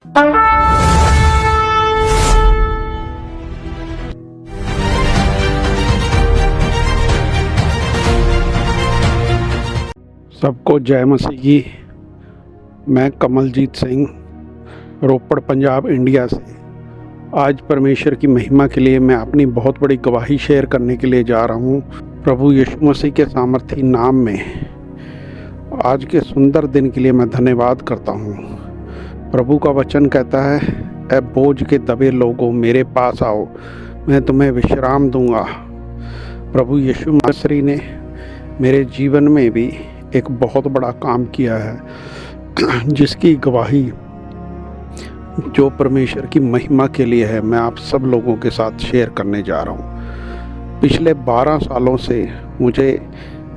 सबको जय मसीह की। मैं कमलजीत सिंह, रोपड़ पंजाब इंडिया से आज परमेश्वर की महिमा के लिए मैं अपनी बहुत बड़ी गवाही शेयर करने के लिए जा रहा हूँ। प्रभु यीशु मसीह के सामर्थी नाम में आज के सुंदर दिन के लिए मैं धन्यवाद करता हूँ। प्रभु का वचन कहता है, ऐ बोझ के दबे लोगों मेरे पास आओ, मैं तुम्हें विश्राम दूंगा। प्रभु यीशु मसीह ने मेरे जीवन में भी एक बहुत बड़ा काम किया है, जिसकी गवाही जो परमेश्वर की महिमा के लिए है, मैं आप सब लोगों के साथ शेयर करने जा रहा हूँ। पिछले 12 सालों से मुझे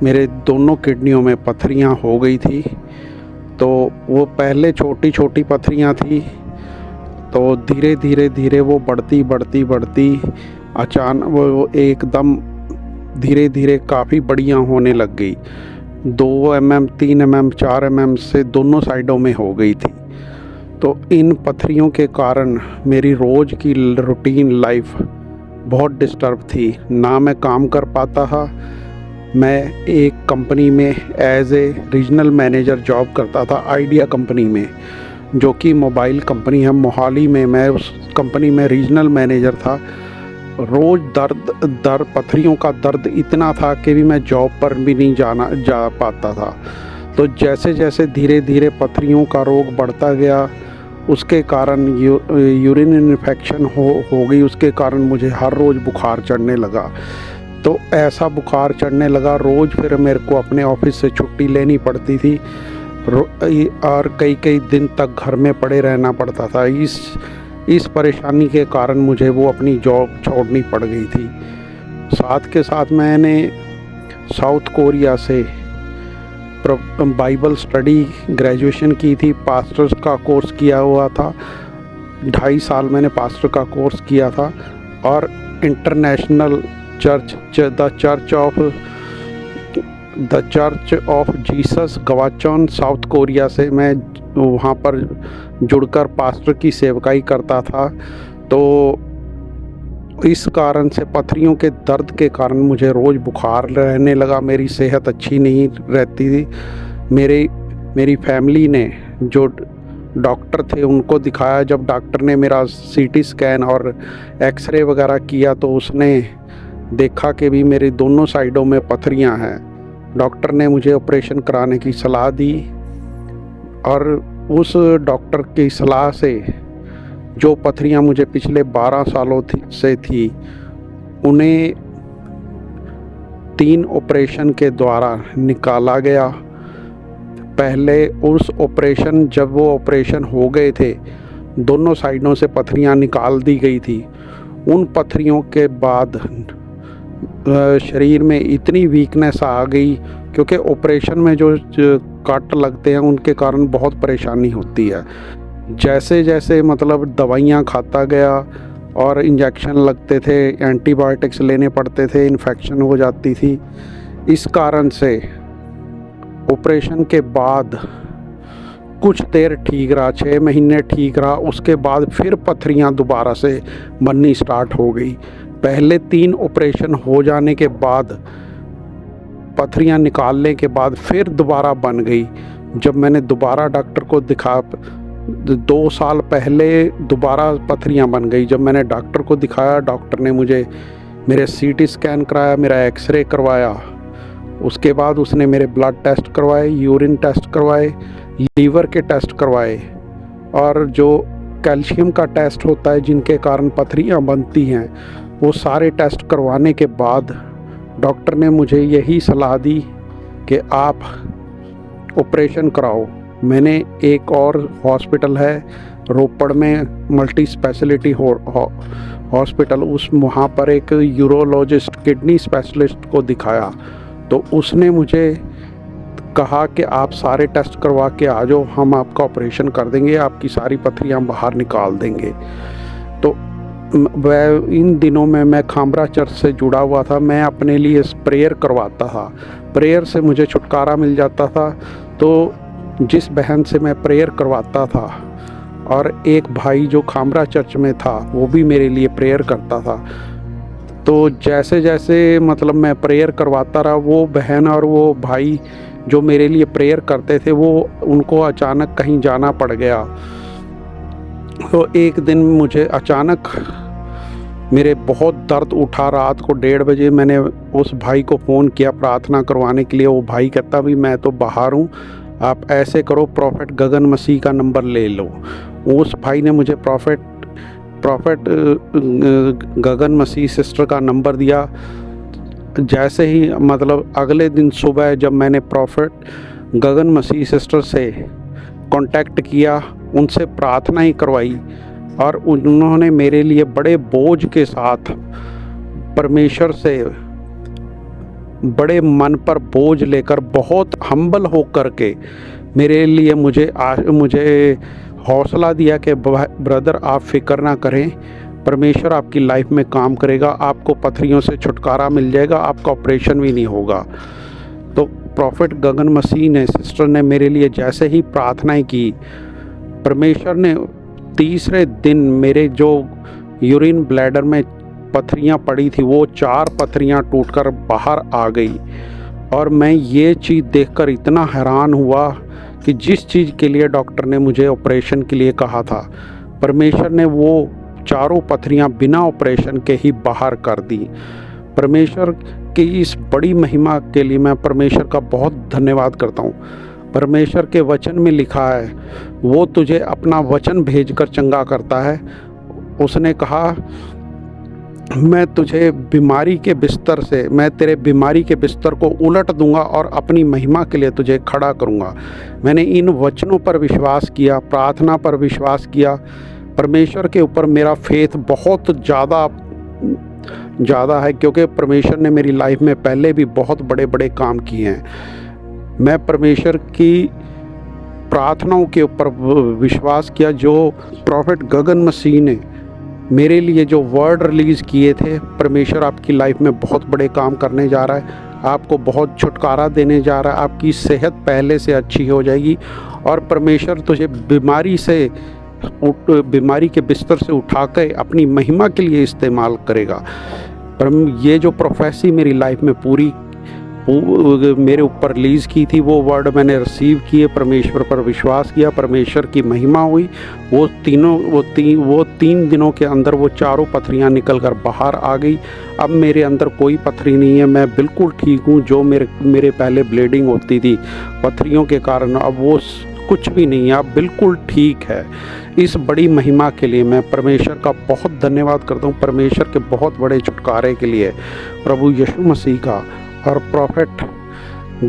मेरे दोनों किडनियों में पथरियाँ हो गई थी। तो वो पहले छोटी छोटी पथरियाँ थी, तो धीरे धीरे वो बढ़ती अचानक वो एकदम धीरे धीरे काफ़ी बढ़िया होने लग गई। 2 mm, 3 mm, 4 mm से दोनों साइडों में हो गई थी। तो इन पथरियों के कारण मेरी रोज़ की रूटीन लाइफ बहुत डिस्टर्ब थी। ना मैं काम कर पाता था। मैं एक कंपनी में as a regional manager job करता था, आइडिया कंपनी में, जो कि मोबाइल कंपनी है मोहाली में। मैं उस कंपनी में रीजनल मैनेजर था। रोज़ पथरियों का दर्द इतना था कि भी मैं जॉब पर भी नहीं जा पाता था। तो जैसे जैसे धीरे धीरे पथरियों का रोग बढ़ता गया, उसके कारण यूरिन इन्फेक्शन हो गई। उसके कारण मुझे हर रोज़ बुखार चढ़ने लगा। तो ऐसा बुखार चढ़ने लगा रोज़, फिर मेरे को अपने ऑफिस से छुट्टी लेनी पड़ती थी और कई दिन तक घर में पड़े रहना पड़ता था। इस परेशानी के कारण मुझे वो अपनी जॉब छोड़नी पड़ गई थी। साथ के साथ मैंने साउथ कोरिया से बाइबल स्टडी ग्रेजुएशन की थी, पास्टर्स का कोर्स किया हुआ था। 2.5 साल मैंने पास्टर का कोर्स किया था। और international church the church of Jesus Gwacheon South Korea से मैं वहाँ पर जुड़कर पास्टर की सेवकाई करता था। तो इस कारण से पथरियों के दर्द के कारण मुझे रोज़ बुखार रहने लगा। मेरी सेहत अच्छी नहीं रहती थी। मेरी फैमिली ने जो डॉक्टर थे उनको दिखाया। जब डॉक्टर ने मेरा सीटी स्कैन और एक्सरे वगैरह किया तो उसने देखा कि भी मेरे दोनों साइडों में पथरियां हैं। डॉक्टर ने मुझे ऑपरेशन कराने की सलाह दी। और उस डॉक्टर की सलाह से जो पथरियां मुझे पिछले 12 सालों से थी, उन्हें 3 ऑपरेशन के द्वारा निकाला गया। पहले जब वो ऑपरेशन हो गए थे, दोनों साइडों से पथरियां निकाल दी गई थी। उन पथरियों के बाद शरीर में इतनी वीकनेस आ गई, क्योंकि ऑपरेशन में जो कट लगते हैं उनके कारण बहुत परेशानी होती है। जैसे जैसे मतलब दवाइयाँ खाता गया और इंजेक्शन लगते थे, एंटीबायोटिक्स लेने पड़ते थे, इन्फेक्शन हो जाती थी। इस कारण से ऑपरेशन के बाद कुछ देर ठीक रहा, 6 महीने ठीक रहा। उसके बाद फिर पथरियाँ दोबारा से बननी स्टार्ट हो गई। पहले 3 ऑपरेशन हो जाने के बाद, पथरियाँ निकालने के बाद फिर दोबारा बन गई। जब मैंने दोबारा डॉक्टर को 2 साल पहले दोबारा पथरियाँ बन गई। जब मैंने डॉक्टर को दिखाया, डॉक्टर ने मुझे मेरे सीटी स्कैन कराया, मेरा एक्सरे करवाया। उसके बाद उसने मेरे ब्लड टेस्ट करवाए, यूरिन टेस्ट करवाए, लीवर के टेस्ट करवाए, और जो कैल्शियम का टेस्ट होता है जिनके कारण पथरियाँ बनती हैं, वो सारे टेस्ट करवाने के बाद डॉक्टर ने मुझे यही सलाह दी कि आप ऑपरेशन कराओ। मैंने एक और हॉस्पिटल है रोपड़ में, मल्टी स्पेशलिटी हॉस्पिटल, वहाँ पर एक यूरोलॉजिस्ट, किडनी स्पेशलिस्ट को दिखाया। तो उसने मुझे कहा कि आप सारे टेस्ट करवा के आ जाओ, हम आपका ऑपरेशन कर देंगे, आपकी सारी पथरियाँ बाहर निकाल देंगे। तो इन दिनों में मैं खामरा चर्च से जुड़ा हुआ था। मैं अपने लिए प्रेयर करवाता था, प्रेयर से मुझे छुटकारा मिल जाता था। तो जिस बहन से मैं प्रेयर करवाता था और एक भाई जो खामरा चर्च में था वो भी मेरे लिए प्रेयर करता था। तो जैसे जैसे मतलब मैं प्रेयर करवाता रहा, वो बहन और वो भाई जो मेरे लिए प्रेयर करते थे वो उनको अचानक कहीं जाना पड़ गया। तो एक दिन मुझे अचानक मेरे बहुत दर्द उठा। रात को 1:30 बजे मैंने उस भाई को फ़ोन किया प्रार्थना करवाने के लिए। वो भाई कहता भी मैं तो बाहर हूँ, आप ऐसे करो प्रॉफेट गगन मसीह का नंबर ले लो। उस भाई ने मुझे प्रॉफेट गगन मसीह सिस्टर का नंबर दिया। जैसे ही मतलब अगले दिन सुबह जब मैंने प्रॉफेट गगन मसीह सिस्टर से कांटेक्ट किया, उनसे प्रार्थना ही करवाई और उन्होंने मेरे लिए बड़े बोझ के साथ परमेश्वर से बड़े मन पर बोझ लेकर बहुत हम्बल होकर के मेरे लिए मुझे हौसला दिया कि ब्रदर आप फिक्र ना करें, परमेश्वर आपकी लाइफ में काम करेगा, आपको पथरियों से छुटकारा मिल जाएगा, आपका ऑपरेशन भी नहीं होगा। तो प्रॉफेट गगन मसीह ने सिस्टर ने मेरे लिए जैसे ही प्रार्थनाएं की, परमेश्वर ने तीसरे दिन मेरे जो यूरिन ब्लैडर में पथरियां पड़ी थी वो 4 पथरियां टूटकर बाहर आ गई। और मैं ये चीज़ देखकर इतना हैरान हुआ कि जिस चीज़ के लिए डॉक्टर ने मुझे ऑपरेशन के लिए कहा था, परमेश्वर ने वो चारों पथरियां बिना ऑपरेशन के ही बाहर कर दी। परमेश्वर की इस बड़ी महिमा के लिए मैं परमेश्वर का बहुत धन्यवाद करता हूँ। परमेश्वर के वचन में लिखा है, वो तुझे अपना वचन भेजकर चंगा करता है। उसने कहा मैं तुझे बीमारी के बिस्तर से, मैं तेरे बीमारी के बिस्तर को उलट दूंगा और अपनी महिमा के लिए तुझे खड़ा करूंगा। मैंने इन वचनों पर विश्वास किया, प्रार्थना पर विश्वास किया। परमेश्वर के ऊपर मेरा फेथ बहुत ज़्यादा है, क्योंकि परमेश्वर ने मेरी लाइफ में पहले भी बहुत बड़े बड़े काम किए हैं। मैं परमेश्वर की प्रार्थनाओं के ऊपर विश्वास किया। जो प्रॉफेट गगन मसीह ने मेरे लिए जो वर्ड रिलीज़ किए थे, परमेश्वर आपकी लाइफ में बहुत बड़े काम करने जा रहा है, आपको बहुत छुटकारा देने जा रहा है, आपकी सेहत पहले से अच्छी हो जाएगी और परमेश्वर तुझे बीमारी के बिस्तर से उठाकर अपनी महिमा के लिए इस्तेमाल करेगा। पर ये जो प्रोफेसी मेरी लाइफ में पूरी मेरे ऊपर रिलीज़ की थी, वो वर्ड मैंने रिसीव किए, परमेश्वर पर विश्वास किया, परमेश्वर की महिमा हुई। वो 3 दिनों के अंदर वो चारों पथरियां निकल कर बाहर आ गई। अब मेरे अंदर कोई पथरी नहीं है, मैं बिल्कुल ठीक हूँ। जो मेरे पहले ब्लीडिंग होती थी पथरियों के कारण, अब वो कुछ भी नहीं है, अब बिल्कुल ठीक है। इस बड़ी महिमा के लिए मैं परमेश्वर का बहुत धन्यवाद करता हूँ। परमेश्वर के बहुत बड़े छुटकारे के लिए प्रभु यीशु मसीह का और प्रॉफेट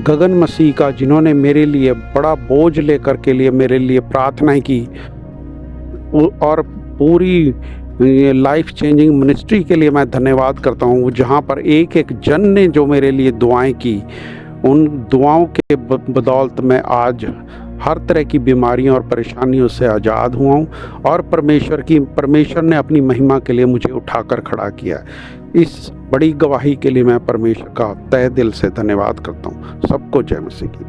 गगन मसीह का, जिन्होंने मेरे लिए बड़ा बोझ लेकर के लिए मेरे लिए प्रार्थनाएं की, और पूरी लाइफ चेंजिंग मिनिस्ट्री के लिए मैं धन्यवाद करता हूँ। जहाँ पर एक एक जन ने जो मेरे लिए दुआएं की, उन दुआओं के बदौलत मैं आज हर तरह की बीमारियों और परेशानियों से आज़ाद हुआ हूँ और परमेश्वर ने अपनी महिमा के लिए मुझे उठाकर खड़ा किया। इस बड़ी गवाही के लिए मैं परमेश्वर का तहे दिल से धन्यवाद करता हूँ। सबको जय मसीह की।